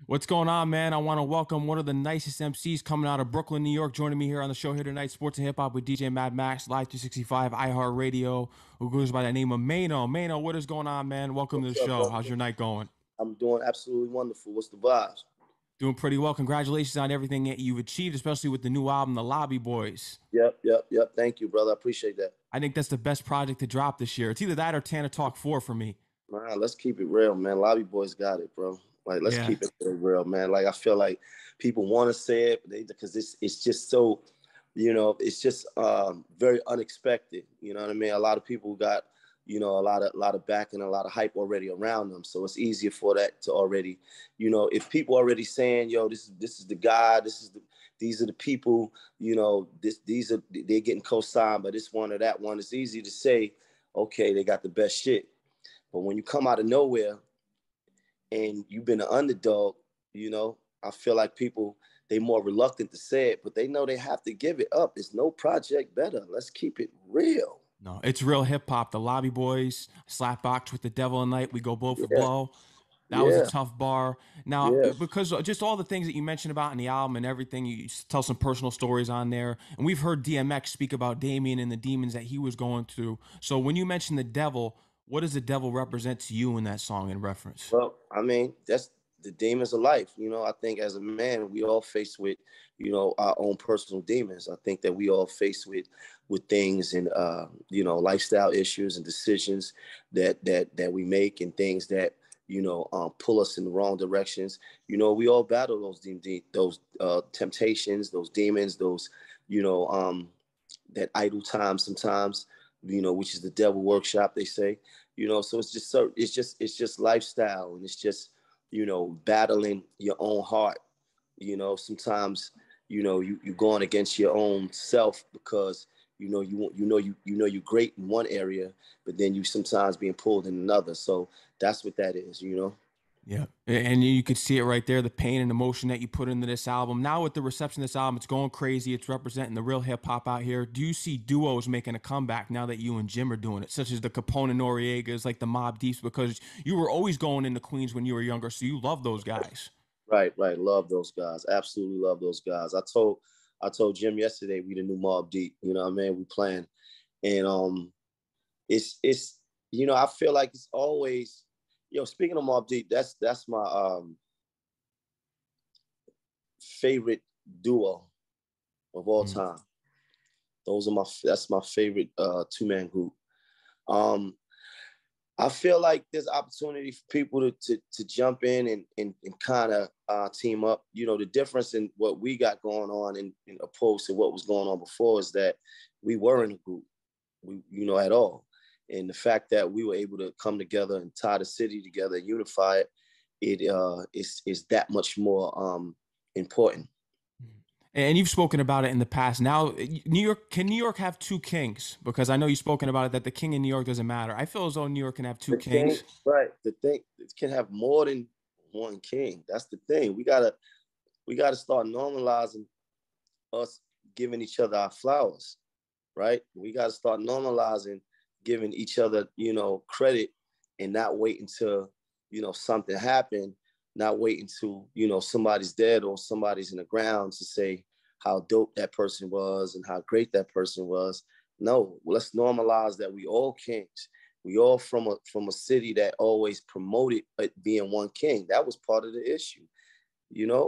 What's going on, man? I want to welcome one of the nicest MCs coming out of Brooklyn, New York, joining me here on the show here tonight, Sports and Hip Hop with DJ Mad Max, Live 365, iHeartRadio, who goes by the name of Maino. Maino, what is going on, man? Welcome to the What's up, show. How's brother? your night going? I'm doing absolutely wonderful. What's the vibes? Doing pretty well. Congratulations on everything that you've achieved, especially with the new album, The Lobby Boyz. Yep. Thank you, brother. I appreciate that. I think that's the best project to drop this year. It's either that or Tana Talk 4 for me. Man, let's keep it real, man. Lobby Boys got it, bro. Like, let's Yeah. keep it real, man. Like, I feel like people want to say it, but because it's just so, it's just very unexpected. You know what I mean? A lot of people got, a lot of backing, a lot of hype already around them. So it's easier for that to already, if people already saying, yo, this is the guy, these are the people, they're getting co-signed by this one or that one. It's easy to say, okay, they got the best shit. But when you come out of nowhere and you've been an underdog, I feel like people, they more reluctant to say it, but they know they have to give it up. There's no project better. Let's keep it real. No, it's real hip hop. The Lobby Boys, Slapbox with the Devil and Night, we go blow for Yeah, blow. That was a yeah, tough bar. Now, yeah. because just all the things that you mentioned about in the album and everything, you tell some personal stories on there. And we've heard DMX speak about Damien and the demons that he was going through. So when you mention the devil, what does the devil represent to you in that song in reference? Well, I mean, that's the demons of life. I think as a man, we all face with, our own personal demons. I think that we all face with things and lifestyle issues and decisions that we make and things that pull us in the wrong directions. We all battle those temptations, those demons, those that idle time sometimes. Which is the devil workshop, they say. So it's just lifestyle, and it's just battling your own heart. Sometimes you're going against your own self because you're great in one area, but then you sometimes being pulled in another. So that's what that is. Yeah. And you could see it right there, the pain and emotion that you put into this album. Now with the reception of this album, it's going crazy. It's representing the real hip hop out here. Do you see duos making a comeback now that you and Jim are doing it, such as the Capone and Noriegas, like the Mob Deeps, because you were always going into Queens when you were younger, so you love those guys. Right. Love those guys. Absolutely love those guys. I told Jim yesterday we the new Mob Deep. You know what I mean? We playing. And I feel like it's always, speaking of Mobb Deep, that's my favorite duo of all Mm. time. That's my favorite two-man group. Um, I feel like there's opportunity for people to jump in and kind of team up. The difference in what we got going on in opposed to what was going on before is that we were in a group, at all. And the fact that we were able to come together and tie the city together and unify is that much more important. And you've spoken about it in the past. Now, New York, can New York have two kings? Because I know you've spoken about it that the king in New York doesn't matter. I feel as though New York can have two The king, kings. right? The thing, it can have more than one king. That's the thing. We gotta start normalizing us giving each other our flowers, right? We got to start normalizing giving each other, credit and not wait until, something happened, not wait until, somebody's dead or somebody's in the ground to say how dope that person was and how great that person was. No, let's normalize that we all kings. We all from a city that always promoted it being one king. That was part of the issue.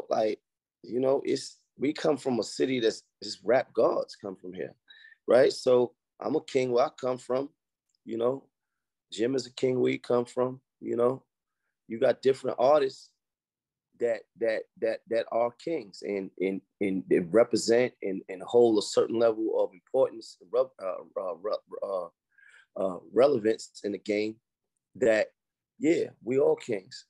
Like, it's we come from a city that's rap gods come from here, right? So I'm a king where I come from. You know, Jim is a king where he come from. You got different artists that are kings and they represent and hold a certain level of importance, relevance in the game. That yeah, we all kings.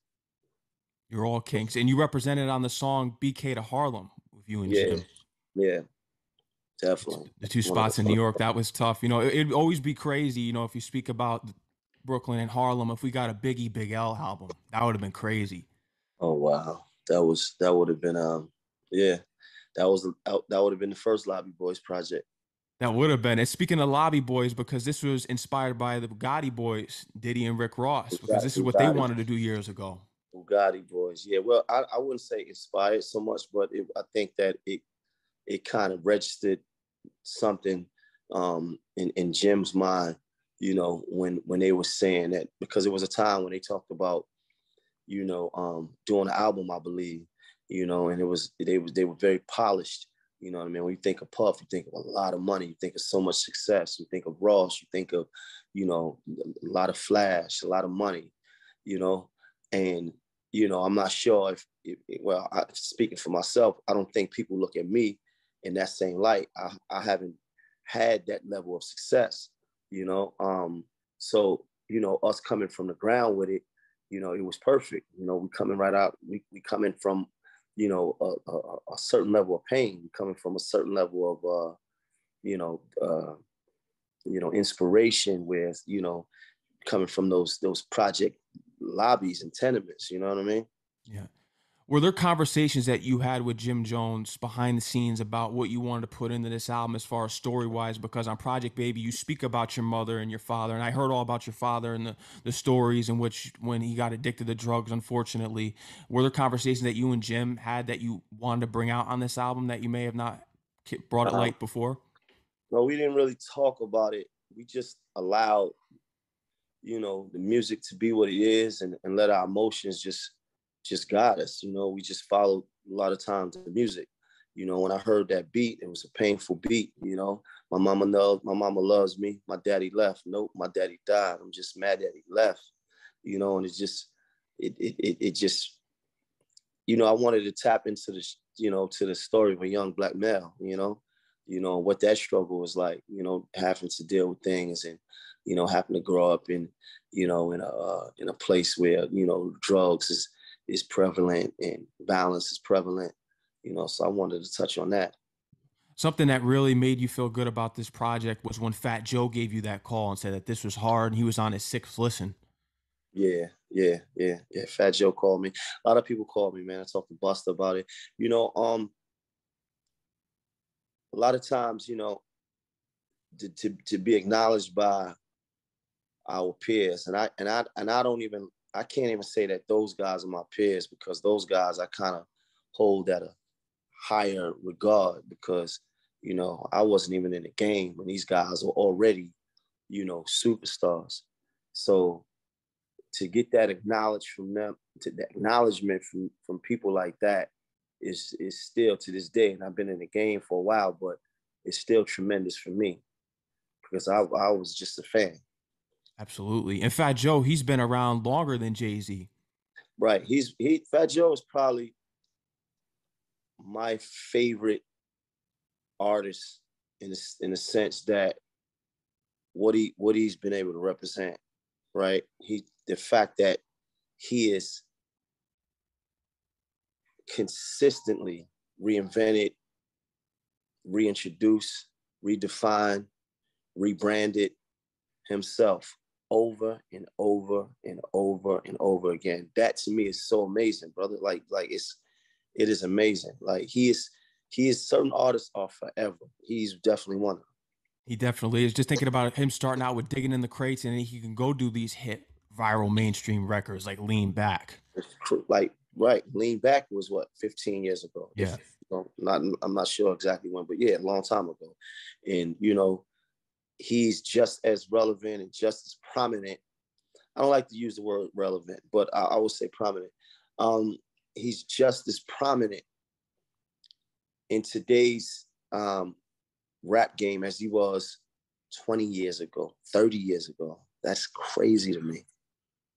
You're all kings. And you represented on the song BK to Harlem with you and Yeah, Jim. yeah, definitely. The two One of spots in New York, that was tough. It'd always be crazy, if you speak about Brooklyn and Harlem, if we got a Biggie Big L album, that would have been crazy. Oh wow, that would have been yeah, that would have been the first Lobby Boys project. That would have been. And speaking of Lobby Boys, because this was inspired by the Gotti Boys, Diddy and Rick Ross, because this is what they Got it. wanted to do years ago. Bugatti Boys. Yeah, well, I wouldn't say inspired so much, but I think that it kind of registered something in Jim's mind, you know, when they were saying that, because it was a time when they talked about, you know, doing an album, I believe, you know, and they were very polished. You know what I mean? When you think of Puff, you think of a lot of money, you think of so much success, you think of Ross, you think of, you know, a lot of flash, a lot of money, you know, and, you know, I'm not sure speaking for myself, I don't think people look at me in that same light. I haven't had that level of success, you know? So, you know, us coming from the ground with it, you know, it was perfect. You know, we coming right out, we coming from, you know, a certain level of pain, coming from a certain level of, you know, inspiration with, you know, coming from those project lobbies and tenements, you know what I mean? Yeah. Were there conversations that you had with Jim Jones behind the scenes about what you wanted to put into this album as far as story-wise? Because on Project Baby, you speak about your mother and your father, and I heard all about your father and the stories in which when he got addicted to drugs, unfortunately. Were there conversations that you and Jim had that you wanted to bring out on this album that you may have not brought it light before? No, we didn't really talk about it. We just allowed, you know, the music to be what it is, and let our emotions just guide us. You know, we just followed a lot of times the music. You know, when I heard that beat, it was a painful beat. You know, my mama loves me. My daddy left. Nope, my daddy died. I'm just mad that he left. You know, and it just, you know, I wanted to tap into the, you know, to the story of a young black male. You know what that struggle was like. You know, having to deal with things, and, you know, having to grow up in, you know, in a place where, you know, drugs is prevalent and violence is prevalent, you know, so I wanted to touch on that. Something that really made you feel good about this project was when Fat Joe gave you that call and said that this was hard and he was on his sixth listen. Yeah. Fat Joe called me. A lot of people called me, man. I talked to Buster about it. You know, a lot of times, you know, to be acknowledged by our peers, and I can't even say that those guys are my peers, because those guys I kind of hold at a higher regard, because, you know, I wasn't even in the game when these guys were already, you know, superstars. So to get that acknowledged from them, to the acknowledgement from people like that is still to this day, and I've been in the game for a while, but it's still tremendous for me, because I was just a fan. Absolutely. And Fat Joe, he's been around longer than Jay-Z. Right. Fat Joe is probably my favorite artist in the sense that what he's been able to represent, right? The fact that he is consistently reinvented, reintroduced, redefined, rebranded himself over and over and over and over again. That to me is so amazing, brother. Like it is amazing. Like he is certain artists are forever. He's definitely one of them. He definitely is. Just thinking about him starting out with Digging in the Crates, and then he can go do these hit viral mainstream records like Lean Back. Like, right, Lean Back was what, 15 years ago? Yeah. I'm not sure exactly when, but yeah, a long time ago. And, you know, he's just as relevant and just as prominent. I don't like to use the word relevant, but I would say prominent. He's just as prominent in today's rap game as he was 20 years ago, 30 years ago. That's crazy to me.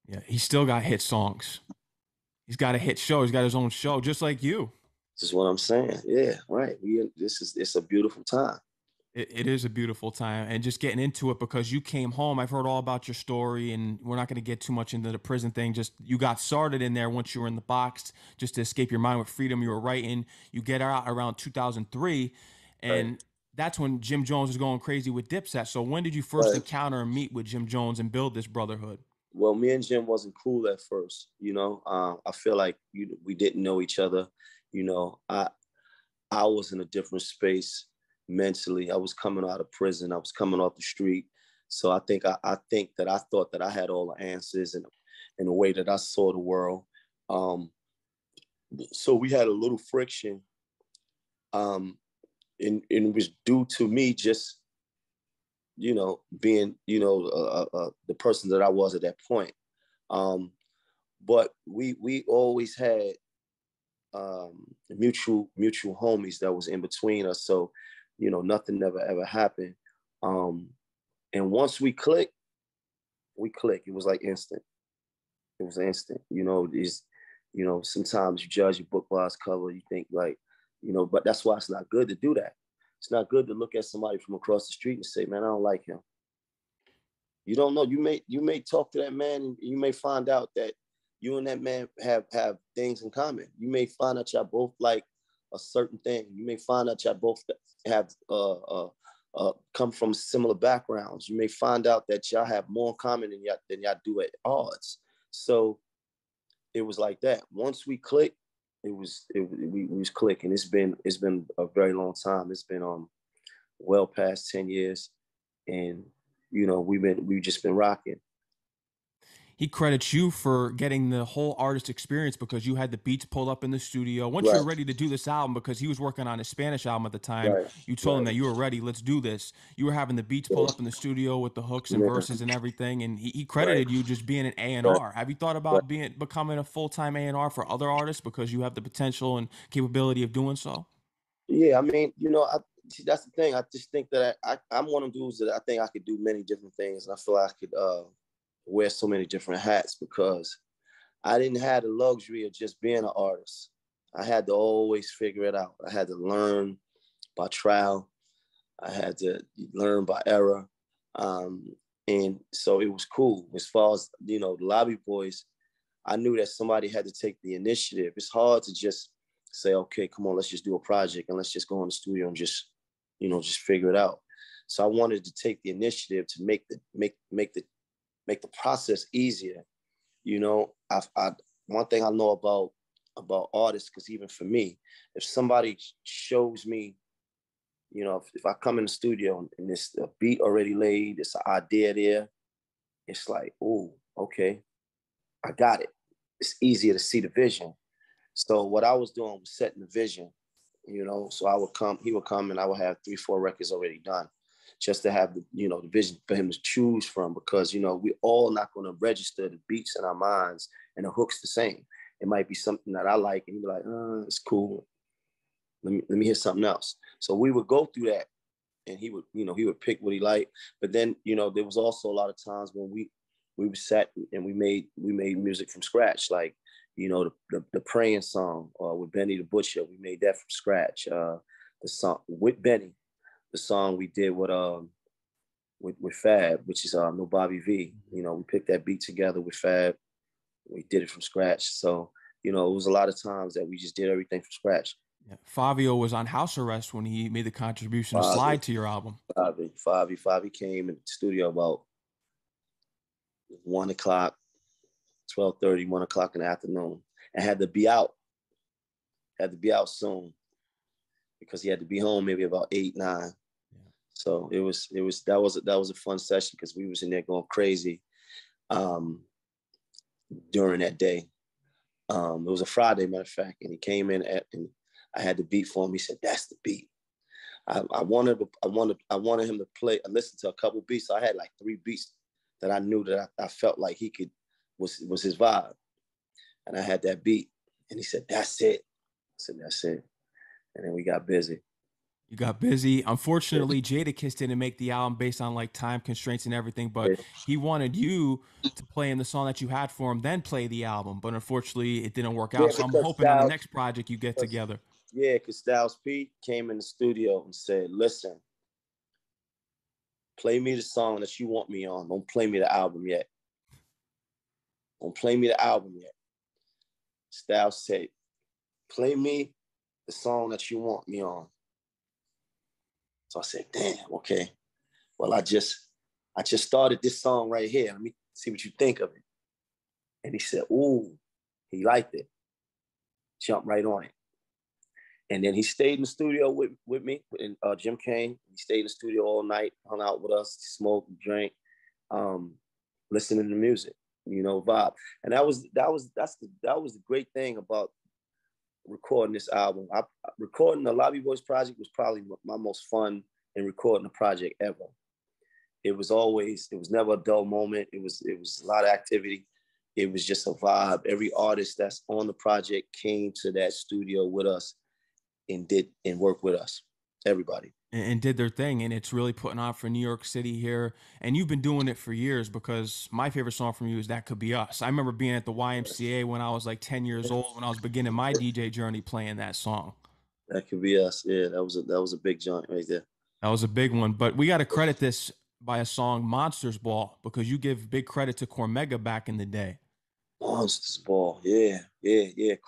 Yeah, he's still got hit songs. He's got a hit show. He's got his own show, just like you. This is what I'm saying. Yeah, right. It's a beautiful time. It is a beautiful time, and just getting into it because you came home. I've heard all about your story, and we're not going to get too much into the prison thing. Just you got started in there once you were in the box, just to escape your mind with freedom. You were writing. You get out around 2003, and Right. that's when Jim Jones is going crazy with Dipset. So when did you first encounter and meet with Jim Jones and build this brotherhood? Well, me and Jim wasn't cool at first. You know, I feel like we didn't know each other. You know, I was in a different space mentally. I was coming out of prison. I was coming off the street. So I think that I thought that I had all the answers, and in the way that I saw the world. So we had a little friction, and it was due to me just, being, the person that I was at that point. But we always had mutual homies that was in between us. So, nothing ever happened. And once we clicked. It was like instant. It was instant. Sometimes you judge a book by its cover. You think like, but that's why it's not good to do that. It's not good to look at somebody from across the street and say, man, I don't like him. You don't know. You may talk to that man and you may find out that you and that man have things in common. You may find out y'all both like a certain thing. You may find out y'all both have come from similar backgrounds. You may find out that y'all have more in common than y'all do at odds. So it was like that. Once we clicked, we was clicking. It's been a very long time. It's been well past 10 years, and we've just been rocking. He credits you for getting the whole artist experience because you had the beats pulled up in the studio. Once you were ready to do this album, because he was working on his Spanish album at the time, you told him that you were ready, let's do this. You were having the beats pulled up in the studio with the hooks and verses and everything, and he credited you just being an A&R. Have you thought about becoming a full-time A&R for other artists because you have the potential and capability of doing so? Yeah, I mean, that's the thing. I just think that I'm one of those that I think I could do many different things, and I feel like I could wear so many different hats because I didn't have the luxury of just being an artist. I had to always figure it out. I had to learn by trial. I had to learn by error. And so it was cool. As far as, the Lobby Boyz, I knew that somebody had to take the initiative. It's hard to just say, okay, come on, let's just do a project and let's just go in the studio and just figure it out. So I wanted to take the initiative to make the process easier. One thing I know about artists, because even for me, if somebody shows me, if I come in the studio and it's a beat already laid, it's an idea there, it's like, oh, okay, I got it. It's easier to see the vision. So what I was doing was setting the vision, so he would come and I would have 3-4 records already done, just to have the vision for him to choose from, because we all not going to register the beats in our minds and the hooks the same. It might be something that I like and he'd be like, it's cool, let me hear something else. So we would go through that and he would pick what he liked. But then there was also a lot of times when we sat and we made music from scratch, like the Praying song with Benny the Butcher. We made that from scratch. The song with Benny, the song we did with Fab, which is No Bobby V. We picked that beat together with Fab. We did it from scratch. So, it was a lot of times that we just did everything from scratch. Yeah. Fabio was on house arrest when he made the contribution to Slide to your album. Fabi came in the studio about 1 o'clock, 12:30, 1 o'clock in the afternoon, and had to be out soon because he had to be home maybe about 8, 9. So that was a fun session because we was in there going crazy during that day. It was a Friday, matter of fact, and he came in and I had the beat for him. He said, "That's the beat." I wanted him to play. I listened to a couple beats. So I had like 3 beats that I knew that I felt like he was his vibe, and I had that beat, and he said, "That's it." I said, "That's it," and then we got busy. You got busy. Unfortunately, Jadakiss didn't make the album based on like time constraints and everything, but he wanted you to play in the song that you had for him, then play the album. But unfortunately, it didn't work out. So I'm hoping on the next project you get together. Yeah, because Styles P came in the studio and said, "Listen, play me the song that you want me on. Don't play me the album yet. Don't play me the album yet." Styles said, "Play me the song that you want me on." So I said, "Damn, okay. Well, I just started this song right here. Let me see what you think of it." And he said, "Ooh," he liked it. Jumped right on it. And then he stayed in the studio with me, and Jim came. He stayed in the studio all night, hung out with us, smoked, drank, listening to music. vibe. And that was the great thing about recording this album. Recording the Lobby Boyz project was probably my most fun in recording a project ever. It was never a dull moment. It was a lot of activity. It was just a vibe. Every artist that's on the project came to that studio with us and worked with us. Everybody. And did their thing, and it's really putting on for New York City here. And you've been doing it for years, because my favorite song from you is That Could Be Us. I remember being at the YMCA when I was like 10 years old, when I was beginning my DJ journey, playing that song. That Could Be Us. Yeah, that was a big joint right there. That was a big one. But we got to credit this by a song, Monsters Ball, because you give big credit to Cormega back in the day. Monsters Ball. Yeah.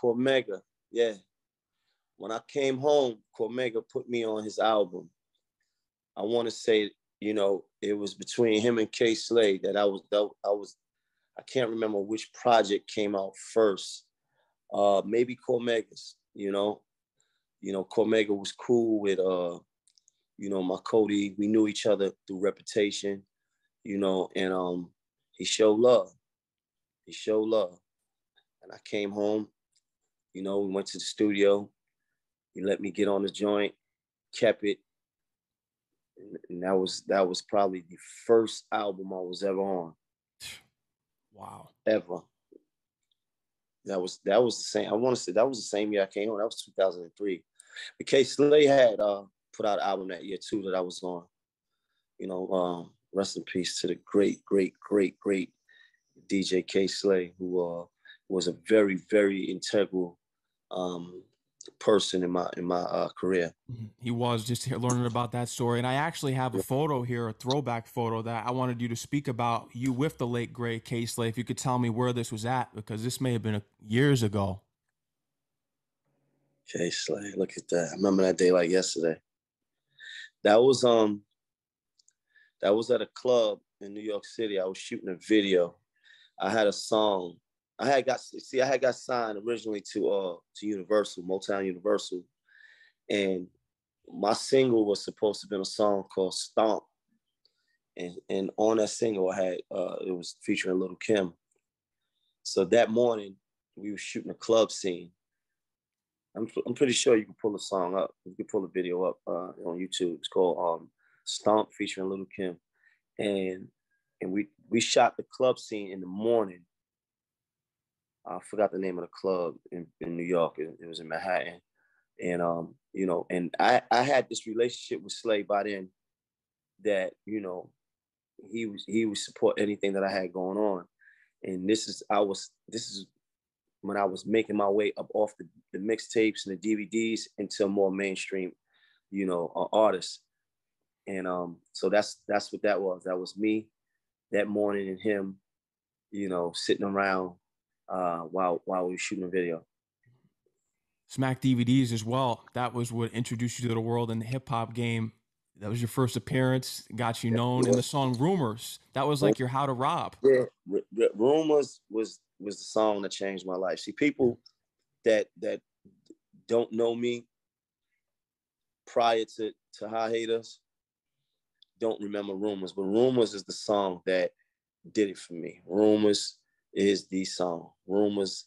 Cormega. Yeah. When I came home, Cormega put me on his album. I want to say, it was between him and K Slade that I can't remember which project came out first. Maybe Cormega's, Cormega was cool with, my Cody. We knew each other through reputation, and he showed love. And I came home, we went to the studio. He let me get on the joint, kept it. And that was probably the first album I was ever on. Wow. Ever. That was the same. I want to say that was the same year I came home. That was 2003. But K Slade had put out an album that year too that I was on. Rest in peace to the great DJ K Slade, who was a very, very integral person in my career. He was, just here learning about that story. And I actually have a photo here, a throwback photo, that I wanted you to speak about, you with the late great K Slade. If you could tell me where this was at, because this may have been years ago. K Slade, look at that. I remember that day like yesterday. That was at a club in New York City. I was shooting a video. I had a song. I had got signed originally to Universal, Motown Universal, and my single was supposed to be a song called Stomp, and on that single I had it was featuring Little Kim. So that morning we were shooting a club scene. I'm pretty sure you can pull the song up. You can pull the video up on YouTube. It's called Stomp featuring Little Kim, and we shot the club scene in the morning. I forgot the name of the club in New York. It was in Manhattan. And, and I had this relationship with Slade by then that, he would support anything that I had going on. And this is when I was making my way up off the mixtapes and the DVDs into a more mainstream, artist. And so that's what that was. That was me that morning and him, sitting around while we were shooting a video. Smack DVDs as well. That was what introduced you to the world in the hip hop game. That was your first appearance, got you known. In the song Rumors, that was like your How to Rob. Yeah, Rumors was the song that changed my life. See, people that don't know me prior to High Haters don't remember Rumors, but Rumors is the song that did it for me. Rumors is the song. Rumors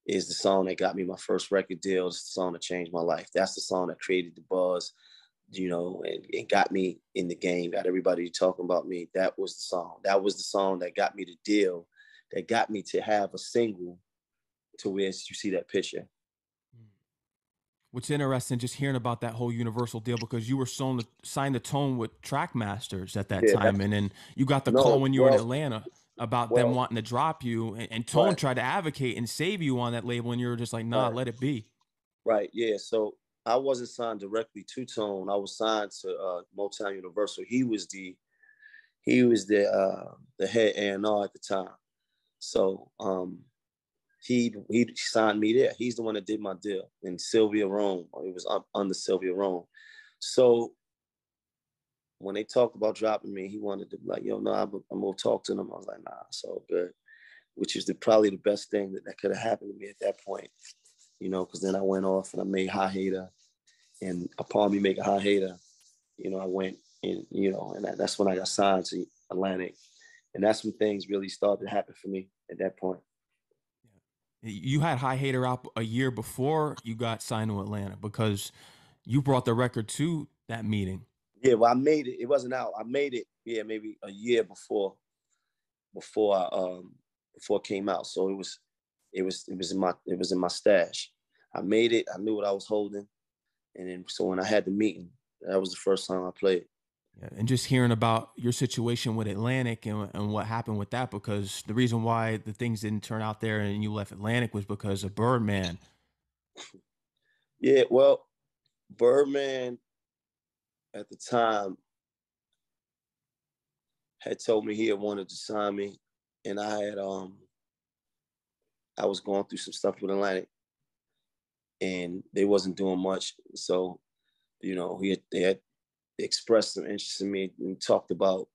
is the song that got me my first record deal. It's the song that changed my life. That's the song that created the buzz, and got me in the game, got everybody talking about me. That was the song. That was the song that got me the deal, that got me to have a single to where you see that picture. What's interesting, just hearing about that whole Universal deal, because you were signed to Tone with Trackmasters at that time, and then you got the call when you were in Atlanta about them wanting to drop you, and Tone tried to advocate and save you on that label, and you were just like, nah, let it be. Right, yeah. So I wasn't signed directly to Tone. I was signed to Motown Universal. He was the head A&R at the time. So he signed me there. He's the one that did my deal. And Sylvia Rome, it was under Sylvia Rome. So when they talked about dropping me, he wanted to be like, yo, no, I'm gonna talk to them. I was like, nah, it's all good. Which is probably the best thing that could have happened to me at that point, because then I went off and I made High Hater. And upon me making High Hater, I went and, and that's when I got signed to Atlantic. And that's when things really started to happen for me at that point. You had High Hater out a year before you got signed to Atlanta because you brought the record to that meeting. Yeah, well, I made it. It wasn't out. I made it, yeah, maybe a year before it came out. So it was in my stash. I made it. I knew what I was holding, and then so when I had the meeting, that was the first time I played. Yeah, and just hearing about your situation with Atlantic and what happened with that, because the reason why the things didn't turn out there and you left Atlantic was because of Birdman. Yeah, well, Birdman at the time had told me he had wanted to sign me, and I was going through some stuff with Atlantic, and they wasn't doing much. So, they had expressed some interest in me and talked about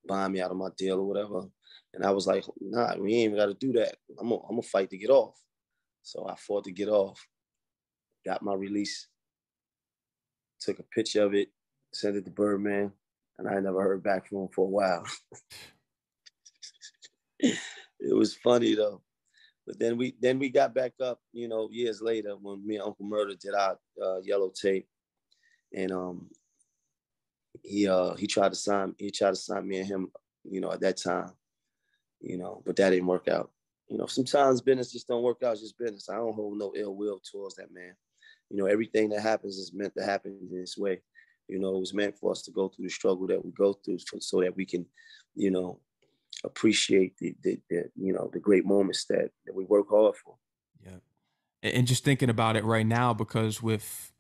buying me out of my deal or whatever. And I was like, nah, we ain't even got to do that. I'm gonna fight to get off. So I fought to get off, got my release, took a picture of it, sent it to Birdman, and I never heard back from him for a while. It was funny though. But then we got back up, years later when me and Uncle Murder did our yellow tape, and he tried to sign me and him, at that time, but that didn't work out. Sometimes business just don't work out. It's just business. I don't hold no ill will towards that man. Everything that happens is meant to happen in this way. It was meant for us to go through the struggle that we go through so that we can, appreciate the great moments that we work hard for. Yeah. And just thinking about it right now, because with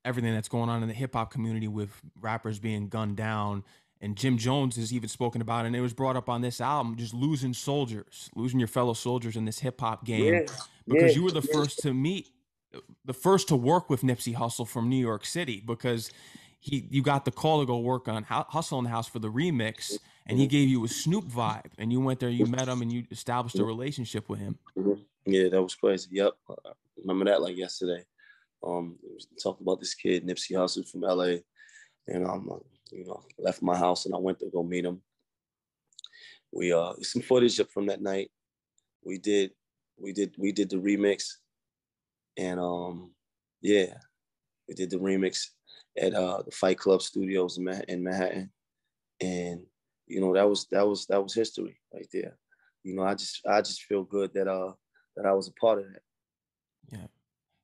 everything that's going on in the hip hop community with rappers being gunned down, and Jim Jones has even spoken about it, and it was brought up on this album, just losing your fellow soldiers in this hip hop game, because you were the first to work with Nipsey Hussle from New York City, because you got the call to go work on Hustle in the House for the remix, and he gave you a Snoop vibe, and you went there, you met him, and you established a relationship with him. Yeah, that was crazy. Yep, I remember that like yesterday. Talked about this kid Nipsey Hussle from LA, and left my house and I went to go meet him. We some footage from that night. We did the remix, and we did the remix at the Fight Club Studios in Manhattan, and that was history right there. I just feel good that I was a part of that. Yeah.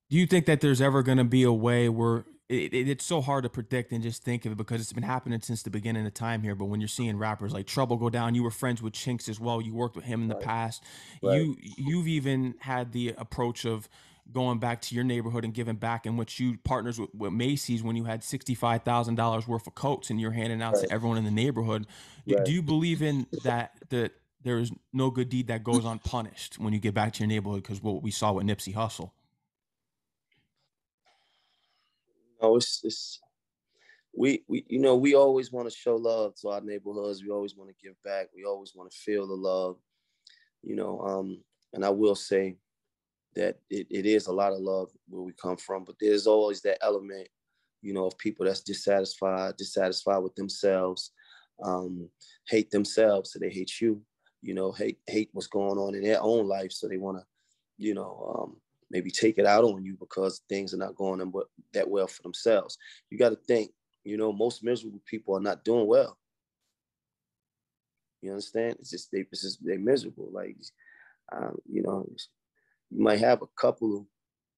Do you think that there's ever going to be a way where it's so hard to predict and just think of it, because it's been happening since the beginning of time here? But when you're seeing rappers like Trouble go down, you were friends with Chinks as well. You worked with him in the past. Right. You've even had the approach of going back to your neighborhood and giving back, in which you partners with Macy's when you had $65,000 worth of coats and you're handing out to everyone in the neighborhood. Do you believe in that there is no good deed that goes unpunished when you get back to your neighborhood? Because what we saw with Nipsey Hussle. No, we always want to show love to our neighborhoods. We always want to give back. We always want to feel the love, and I will say that it is a lot of love where we come from, but there's always that element, of people that's dissatisfied with themselves, hate themselves, so they hate you, hate what's going on in their own life, so they want to, maybe take it out on you because things are not going that well for themselves. You got to think, most miserable people are not doing well. You understand? It's just they're miserable. Like, you might have a couple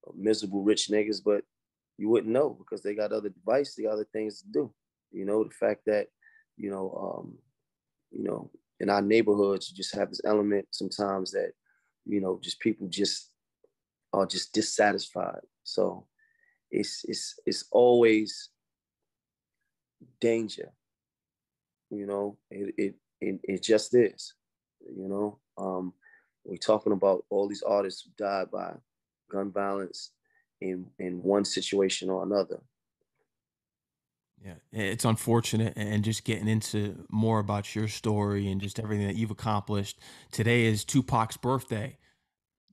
of miserable rich niggas, but you wouldn't know because they got other devices, they got other things to do. The fact that, in our neighborhoods, you just have this element sometimes that, just people just are just dissatisfied. So it's always danger. It just is. We're talking about all these artists who died by gun violence in one situation or another. Yeah, it's unfortunate. And just getting into more about your story and just everything that you've accomplished. Today is Tupac's birthday.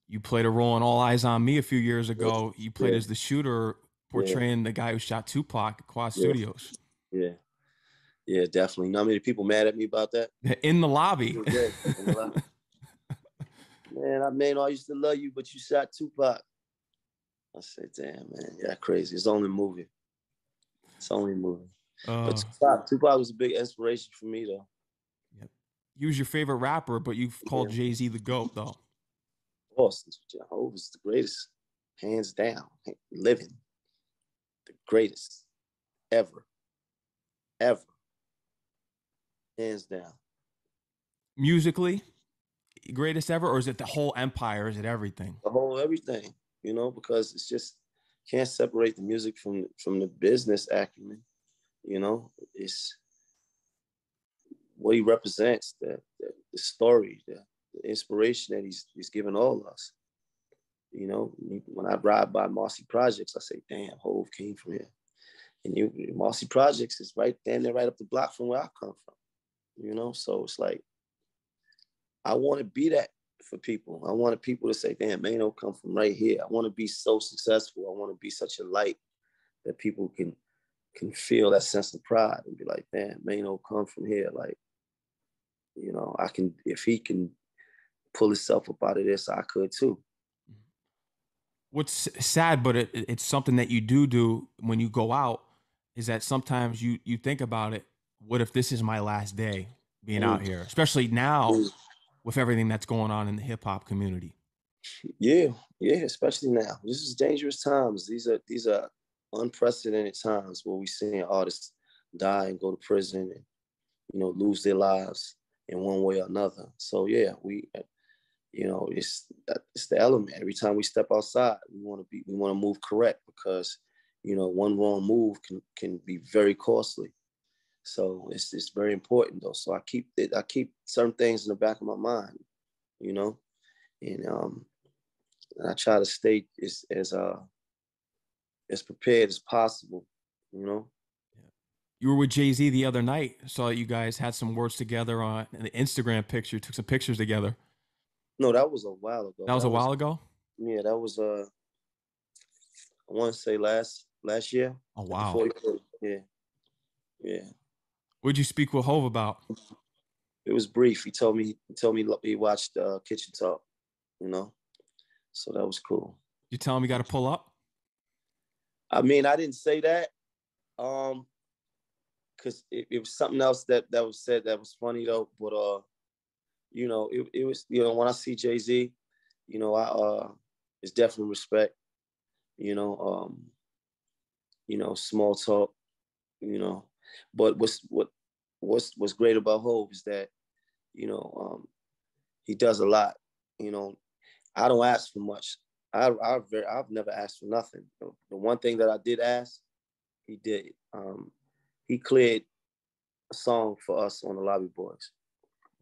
You played a role in All Eyes on Me a few years ago. You played as the shooter portraying the guy who shot Tupac at Quad Studios. Yeah. Yeah, definitely. You know how many people mad at me about that? In the lobby. Man, I used to love you, but you shot Tupac. I said, damn, man, yeah, crazy. It's only a movie. It's only a movie. But Tupac was a big inspiration for me, though. Yep. He was your favorite rapper, but you've called Jay-Z the GOAT, though. Of course, Hov is the greatest, hands down, living. The greatest ever. Hands down. Musically, greatest ever, or is it the whole empire? Is it everything? The whole everything, you know, because it's just can't separate the music from the business acumen. You know, it's what he represents, the story, the inspiration that he's given all of us. You know, when I ride by Marcy Projects, I say, damn, Hov came from here. And Marcy Projects is right there, right up the block from where I come from. You know, so it's like, I want to be that for people. I wanted people to say, damn, Maino come from right here. I want to be so successful. I want to be such a light that people can feel that sense of pride and be like, damn, Maino come from here. Like, you know, I can, if he can pull himself up out of this, I could too. What's sad, but it's something that you do when you go out, is that sometimes you think about it. What if this is my last day being out here, especially now with everything that's going on in the hip hop community? Yeah, especially now. This is dangerous times. These are unprecedented times where we're seeing artists die and go to prison and, you know, lose their lives in one way or another. So yeah, you know, it's the element. Every time we step outside, we want to move correct, because, you know, one wrong move can be very costly. So it's very important though. So I keep certain things in the back of my mind, you know, and I try to stay as prepared as possible, you know. You were with Jay-Z the other night. Saw you guys had some words together on an Instagram picture. Took some pictures together. No, that was a while ago. That was a while ago? Yeah, that was I want to say last year. Oh wow. Yeah. What'd you speak with Hov about? It was brief. He told me he watched Kitchen Talk, you know. So that was cool. You tell him you got to pull up? I mean, I didn't say that. Because it was something else that was said that was funny though. But you know, it was, you know, when I see Jay-Z, you know, it's definitely respect. You know, small talk. You know, but what's great about Hov is that, you know, he does a lot. You know, I don't ask for much. I've never asked for nothing. The one thing that I did ask, he did. He cleared a song for us on the Lobby Boyz.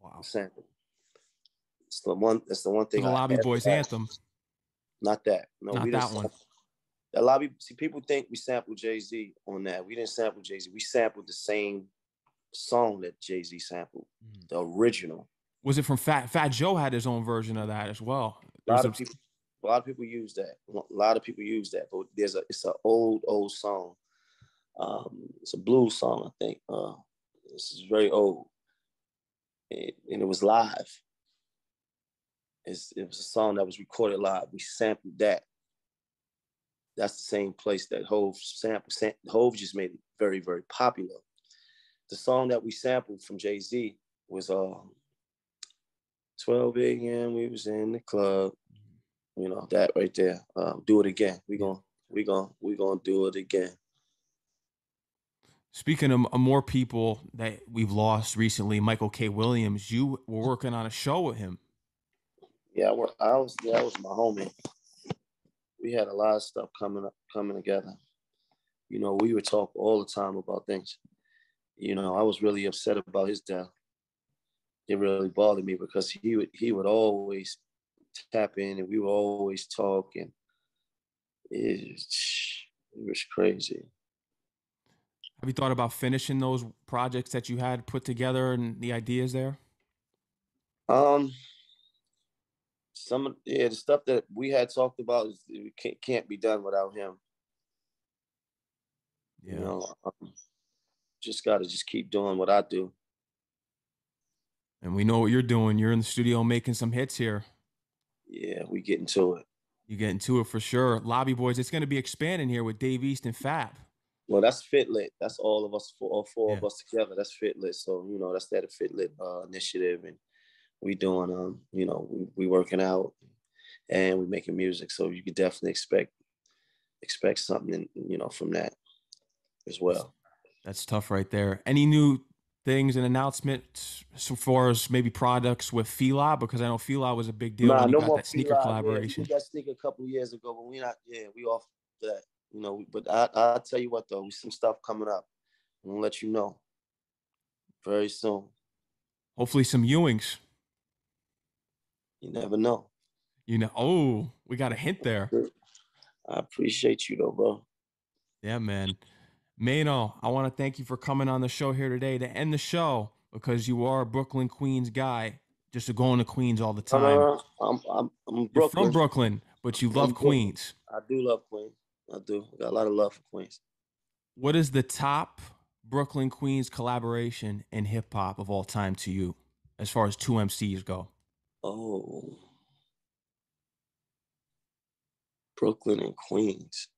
Wow. Sample. It's the one thing. The Lobby Boyz Anthem. Not that. No, not we that didn't one. The Lobby. See, people think we sampled Jay-Z on that. We didn't sample Jay-Z. We sampled the same song that Jay-Z sampled, the original. Was it from Fat Joe had his own version of that as well? A lot of people use that. A lot of people use that, but it's an old song. It's a blues song, I think. This is very old, and it was live. It was a song that was recorded live. We sampled that. That's the same place that Hov sampled. Hov just made it very, very popular. The song that we sampled from Jay-Z was 12 a.m. We was in the club. You know, that right there. Do it again. We gonna do it again. Speaking of more people that we've lost recently, Michael K. Williams, you were working on a show with him. Yeah, that was my homie. We had a lot of stuff coming together. You know, we would talk all the time about things. You know, I was really upset about his death. It really bothered me because he would always tap in and we would always talk, and it was crazy. Have you thought about finishing those projects that you had put together and the ideas there? The stuff that we had talked about can't be done without him. Yeah. You know, just gotta just keep doing what I do. And we know what you're doing. You're in the studio making some hits here. Yeah, we getting to it. You get into it for sure. Lobby Boyz, it's going to be expanding here with Dave East and Fab. Well, that's Fitlit. That's all of us, all four Yeah. of us together. That's Fitlit. So, you know, that's that Fitlit initiative. And we doing, you know, we working out and we making music. So you could definitely expect something, you know, from that as well. That's tough right there. Any new things and announcements so far as maybe products with Fila? Because I know Fila was a big deal when you got that sneaker collaboration. Yeah, we did that sneaker a couple of years ago, but we off that, you know. But I'll tell you what though, we some stuff coming up. I'm gonna let you know very soon. Hopefully some Ewings. You never know. You know, oh, we got a hint there. I appreciate you though, bro. Yeah, man. Maino, I want to thank you for coming on the show here today to end the show because you are a Brooklyn, Queens guy, just going to Queens all the time. I'm Brooklyn. You're from Brooklyn, but you love Queens. I do love Queens. I do. I got a lot of love for Queens. What is the top Brooklyn, Queens collaboration in hip hop of all time to you, as far as two MCs go? Oh, Brooklyn and Queens.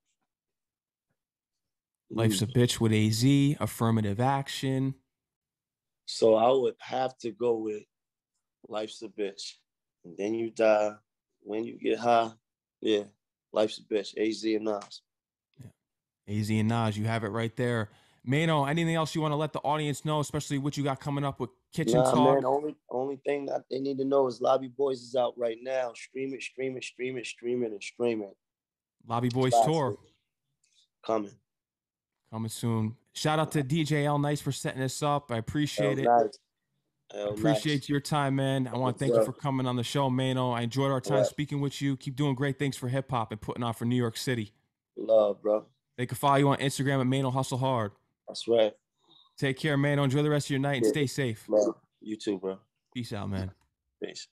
Life's a Bitch with AZ, Affirmative Action. So I would have to go with Life's a Bitch. And then you die. When you get high, yeah, Life's a Bitch. AZ and Nas. Yeah. AZ and Nas, you have it right there. Maino, anything else you want to let the audience know, especially what you got coming up with Kitchen Talk? Man, only thing that they need to know is Lobby Boyz is out right now. Stream it. Lobby Boyz Tour. Coming soon. Shout out to DJ L Nice for setting this up. I appreciate it. Appreciate your time, man. I want to thank you for coming on the show, Maino. I enjoyed our time speaking with you. Keep doing great things for hip hop and putting on for New York City. Love, bro. They can follow you on Instagram at Maino Hustle Hard. That's right. Take care, Maino. Enjoy the rest of your night and stay safe. Love. You too, bro. Peace out, man. Peace.